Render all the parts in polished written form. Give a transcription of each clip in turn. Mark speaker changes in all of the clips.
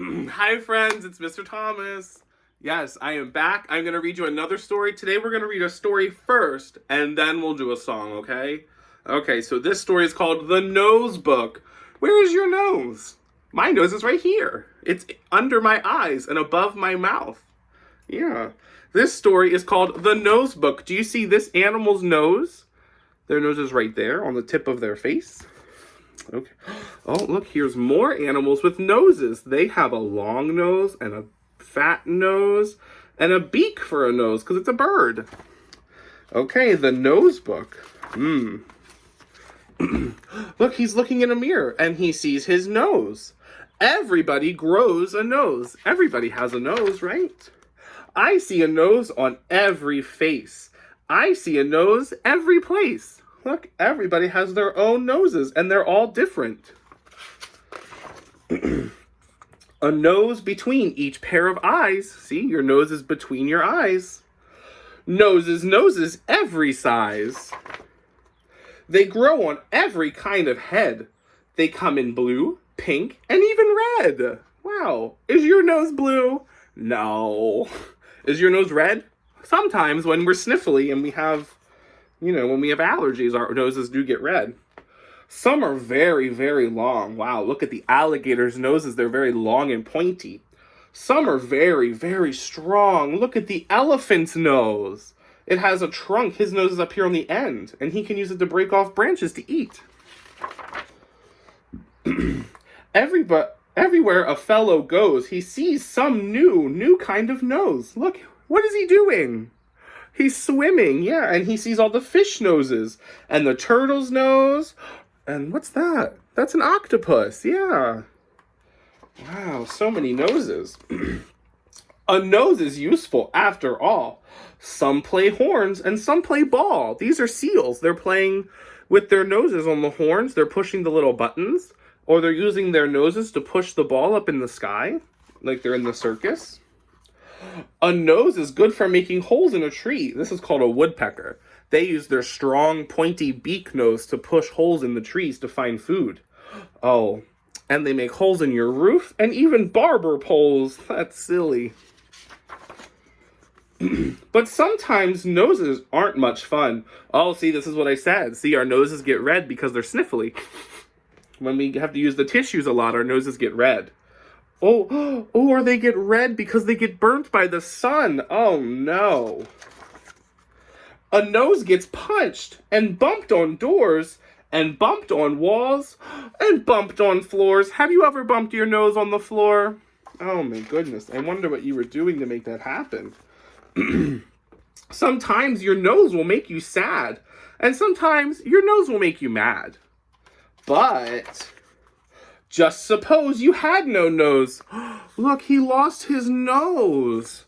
Speaker 1: Hi friends, it's Mr. Thomas. Yes, I am back. I'm going to read you another story. Today we're going to read a story first, and then we'll do a song, okay? Okay, so this story is called The Nose Book. Where is your nose? My nose is right here. It's under my eyes and above my mouth. Yeah. This story is called The Nose Book. Do you see this animal's nose? Their nose is right there on the tip of their face. Okay. Oh, look, here's more animals with noses. They have a long nose and a fat nose and a beak for a nose because it's a bird. Okay, the nose book. Look, he's looking in a mirror and he sees his nose. Everybody grows a nose. Everybody has a nose, right? I see a nose on every face. I see a nose every place. Look, everybody has their own noses, and they're all different. A nose between each pair of eyes. See, your nose is between your eyes. Noses, every size. They grow on every kind of head. They come in blue, pink, and even red. Wow, is your nose blue? No. Is your nose red? Sometimes when we're sniffly and we have when we have allergies, our noses do get red. Some are very, very long. Wow, look at the alligator's noses. They're very long and pointy. Some are very, very strong. Look at the elephant's nose. It has a trunk. His nose is up here on the end, and he can use it to break off branches to eat. Everywhere a fellow goes, he sees some new kind of nose. Look, what is he doing? He's swimming, yeah, and he sees all the fish noses and the turtle's nose. And what's that? That's an octopus, yeah. Wow, so many noses. A nose is useful after all. Some play horns and some play ball. These are seals. They're playing with their noses on the horns. They're pushing the little buttons, or they're using their noses to push the ball up in the sky, like they're in the circus. A nose is good for making holes in a tree. This is called a woodpecker. They use their strong, pointy beak nose to push holes in the trees to find food. Oh, and they make holes in your roof and even barber poles. That's silly. But sometimes noses aren't much fun. Oh, see, this is what I said. See, our noses get red because they're sniffly. When we have to use the tissues a lot, our noses get red. Or they get red because they get burnt by the sun. Oh, no. A nose gets punched and bumped on doors and bumped on walls and bumped on floors. Have you ever bumped your nose on the floor? Oh, my goodness. I wonder what you were doing to make that happen. Sometimes your nose will make you sad, and sometimes your nose will make you mad. But just suppose you had no nose. Look, he lost his nose.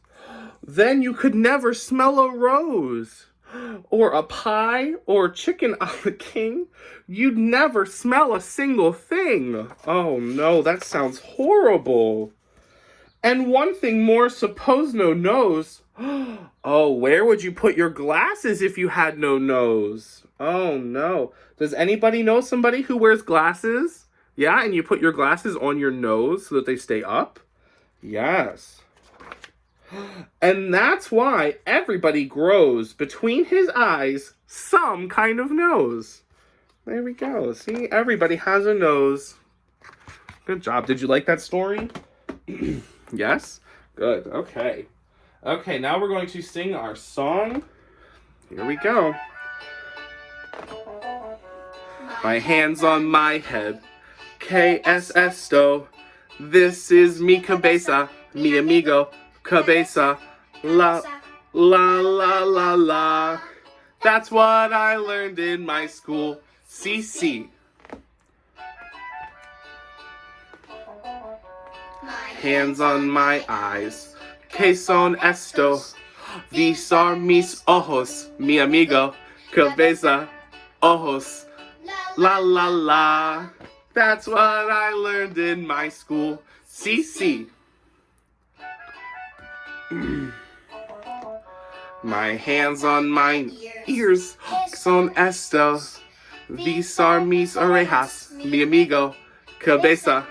Speaker 1: Then you could never smell a rose, or a pie, or chicken a la king. You'd never smell a single thing. Oh no, that sounds horrible. And one thing more, suppose no nose. Oh, where would you put your glasses if you had no nose? Oh no. Does anybody know somebody who wears glasses? Yeah, and you put your glasses on your nose so that they stay up? Yes. And that's why everybody grows between his eyes some kind of nose. There we go. See, everybody has a nose. Good job. Did you like that story? Yes? Good. Okay. Okay, now we're going to sing our song. Here we go. My hands on my head. KSS-sto. This is mi cabeza, mi amigo, cabeza. La, la, la, la, la. That's what I learned in my school. CC. Hands on my eyes. Que son esto? These are mis ojos, mi amigo, cabeza, ojos. La, la, la. That's what I learned in my school. CC. My hands on my ears. Son esto. These are mis orejas, mi amigo, cabeza,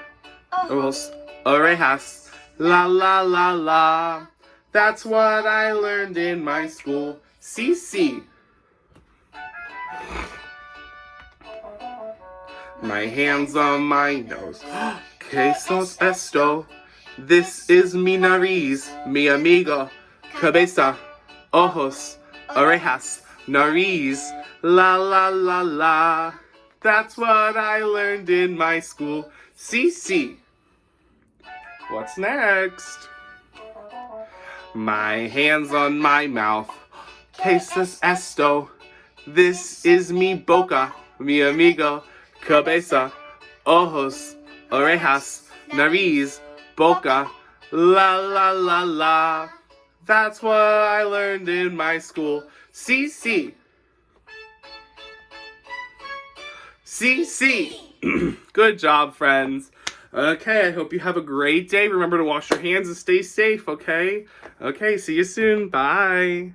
Speaker 1: ojos. orejas, la la la la. That's what I learned in my school. CC. My hands on my nose. Que sos esto? This is mi nariz, mi amigo. Cabeza, ojos, orejas, nariz, la la la la. That's what I learned in my school. CC. What's next? My hands on my mouth. Que sos esto? This is mi boca, mi amigo. Cabeza, ojos, orejas, nariz, boca, la la la la. That's what I learned in my school. CC. CC. Good job, friends. Okay, I hope you have a great day. Remember to wash your hands and stay safe, okay? Okay, see you soon. Bye.